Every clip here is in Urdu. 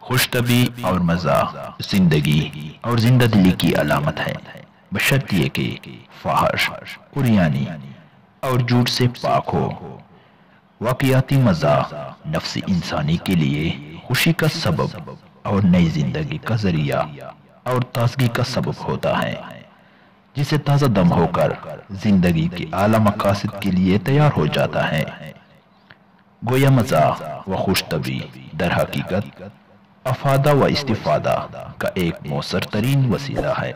خوش طبعی اور مزہ زندگی اور زندہ دلی کی علامت ہے، بشرط یہ کہ فحش، عریانی اور جھوٹ سے پاک ہو۔ واقعاتی مزہ نفس انسانی کے لیے خوشی کا سبب اور نئی زندگی کا ذریعہ اور تازگی کا سبب ہوتا ہے، جسے تازہ دم ہو کر زندگی کے اعلیٰ مقاصد کے لیے تیار ہو جاتا ہے۔ گویا مزہ و خوش طبعی در حقیقت افادہ و استفادہ کا ایک مؤثر ترین وسیلہ ہے۔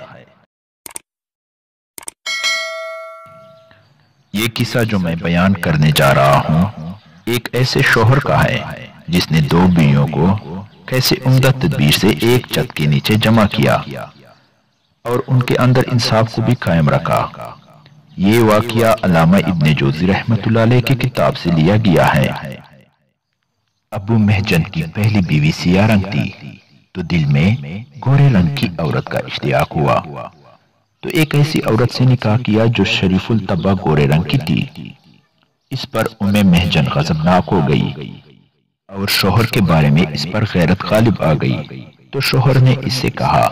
یہ قصہ جو میں بیان کرنے جا رہا ہوں ایک ایسے شوہر کا ہے جس نے دو بیویوں کو کیسے عمدہ تدبیر سے ایک چھت کے نیچے جمع کیا اور ان کے اندر انصاف کو بھی قائم رکھا۔ یہ واقعہ علامہ ابن جوزی رحمۃ اللہ علیہ کی کتاب سے لیا گیا ہے۔ ابو محجن کی پہلی بیوی سیاہ رنگ تھی تو دل میں گورے رنگ کی عورت کا اشتیاق ہوا، تو ایک ایسی عورت سے نکاح کیا جو شریف الطبع گورے رنگ کی تھی۔ اس پر محجن غضبناک ہو گئی اور شوہر کے بارے میں اس پر غیرت غالب آ گئی، تو شوہر نے اس سے کہا،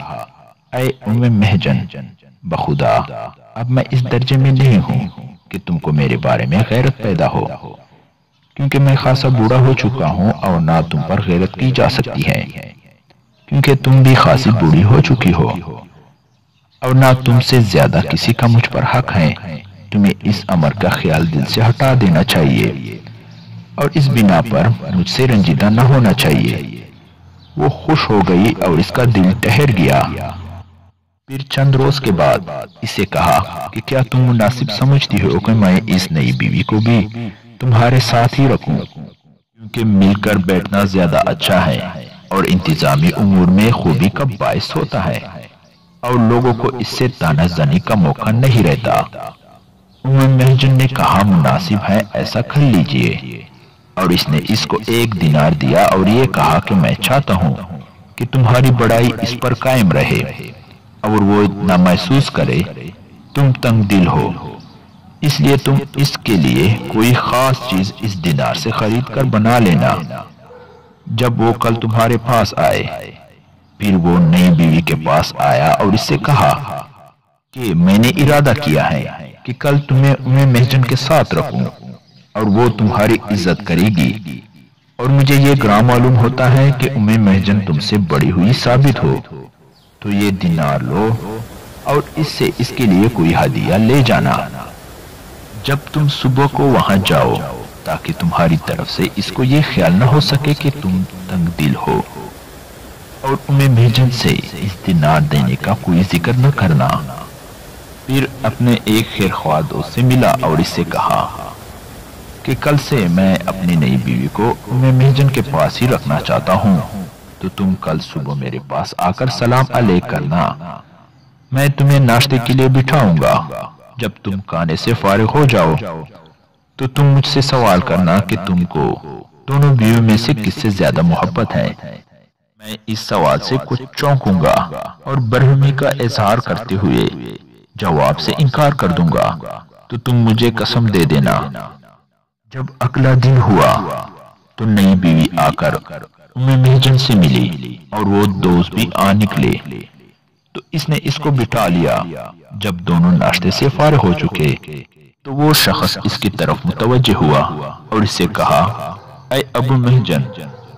اے محجن، بخدا اب میں اس درجے میں نہیں ہوں کہ تم کو میرے بارے میں غیرت پیدا ہو، کیونکہ میں خاصا بوڑھا ہو چکا ہوں اور نہ تم پر غیرت کی جا سکتی ہے، کیونکہ تم بھی خاصی بوڑھی ہو چکی ہو، اور نہ تم سے زیادہ کسی کا مجھ پر حق ہے۔ تمہیں اس امر کا خیال دل سے ہٹا دینا چاہیے اور اس بنا پر مجھ سے رنجیدہ نہ ہونا چاہیے۔ وہ خوش ہو گئی اور اس کا دل ٹھہر گیا۔ پھر چند روز کے بعد اسے کہا کہ کیا تم مناسب سمجھتی ہو کہ میں اس نئی بیوی کو بھی تمہارے ساتھ ہی رکھوں، کیونکہ مل کر بیٹھنا زیادہ اچھا ہے اور انتظامی امور میں خوبی کا باعث ہوتا ہے، اور لوگوں کو اس سے طعنہ زنی کا موقع نہیں رہتا۔ محجن نے کہا، مناسب ہے، ایسا کر لیجئے، اور اس نے اس کو 1 دینار دیا اور یہ کہا کہ میں چاہتا ہوں کہ تمہاری بڑائی اس پر قائم رہے اور وہ نہ محسوس کرے تم تنگ دل ہو، اس لیے تم اس کے لیے کوئی خاص چیز اس دینار سے خرید کر بنا لینا جب وہ کل تمہارے پاس آئے۔ پھر وہ نئی بیوی کے پاس آیا اور اس سے کہا کہ میں نے ارادہ کیا ہے کہ کل تمہیں محجن کے ساتھ رکھوں اور وہ تمہاری عزت کرے گی، اور مجھے یہ گراں معلوم ہوتا ہے کہ محجن تم سے بڑی ہوئی ثابت ہو، تو یہ دینار لو اور اس سے اس کے لیے کوئی ہدیہ لے جانا جب تم صبح کو وہاں جاؤ، تاکہ تمہاری طرف سے اس کو یہ خیال نہ ہو سکے کہ تم تنگ دل ہو، اور محجن سے اس دینار دینے کا کوئی ذکر نہ کرنا۔ پھر اپنے ایک خیرخواہ دوست سے ملا اور اس سے کہا کہ کل سے میں اپنی نئی بیوی کو محجن کے پاس ہی رکھنا چاہتا ہوں، تو تم کل صبح میرے پاس آ کر سلام علیک کرنا، میں تمہیں ناشتے کے لیے بٹھاؤں گا۔ جب تم کھانے سے فارغ ہو جاؤ تو تم مجھ سے سوال کرنا کہ تم کو دونوں بیویوں میں سے کس سے زیادہ محبت ہے۔ میں اس سوال سے کچھ چونکوں گا اور برہمی کا اظہار کرتے ہوئے جواب سے انکار کر دوں گا، تو تم مجھے قسم دے دینا۔ جب اگلا دن ہوا تو نئی بیوی آ کر محجن سے ملی اور وہ دوست بھی آ نکلے، تو اس نے اس کو بٹھا لیا۔ جب دونوں ناشتے سے فارغ ہو چکے تو وہ شخص اس کی طرف متوجہ ہوا اور اس سے کہا، اے ابو محجن،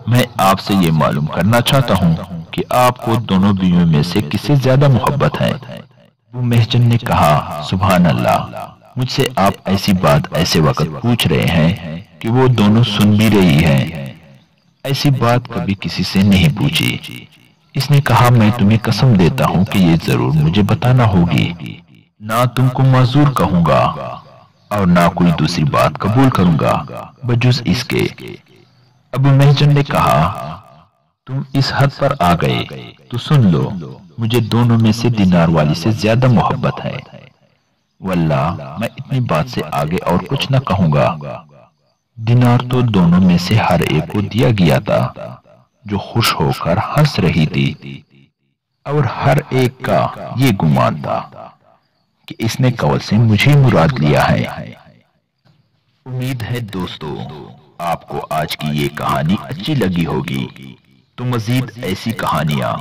میں آپ سے یہ معلوم کرنا چاہتا ہوں کہ آپ کو دونوں بیویوں میں سے کس سے زیادہ محبت ہے۔ ابو محجن نے کہا، سبحان اللہ، مجھ سے آپ ایسی بات ایسے وقت پوچھ رہے ہیں کہ وہ دونوں سن بھی رہی ہیں، ایسی بات کبھی کسی سے نہیں پوچھی۔ اس نے کہا، میں تمہیں قسم دیتا ہوں کہ یہ ضرور مجھے بتانا ہوگی، نہ تم کو معذور کہوں گا اور نہ کوئی دوسری بات قبول کروں گا بجز اس کے۔ ابو محجن نے کہا، تم اس حد پر آ گئے تو سن لو، مجھے دونوں میں سے دینار والی سے زیادہ محبت ہے، واللہ میں اتنی بات سے آگے اور کچھ نہ کہوں گا۔ دینار تو دونوں میں سے ہر ایک کو دیا گیا تھا، جو خوش ہو کر ہنس رہی تھی، اور ہر ایک کا یہ گمان تھا کہ اس نے قول سے مجھے مراد لیا ہے۔ امید ہے دوستو آپ کو آج کی یہ کہانی اچھی لگی ہوگی۔ تو مزید ایسی کہانیاں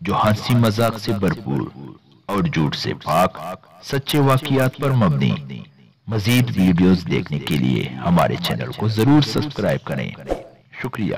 جو ہنسی مذاق سے بھرپور اور جھوٹ سے پاک سچے واقعات پر مبنی مزید ویڈیوز دیکھنے کے لیے ہمارے چینل کو ضرور سبسکرائب کریں۔ شکریہ۔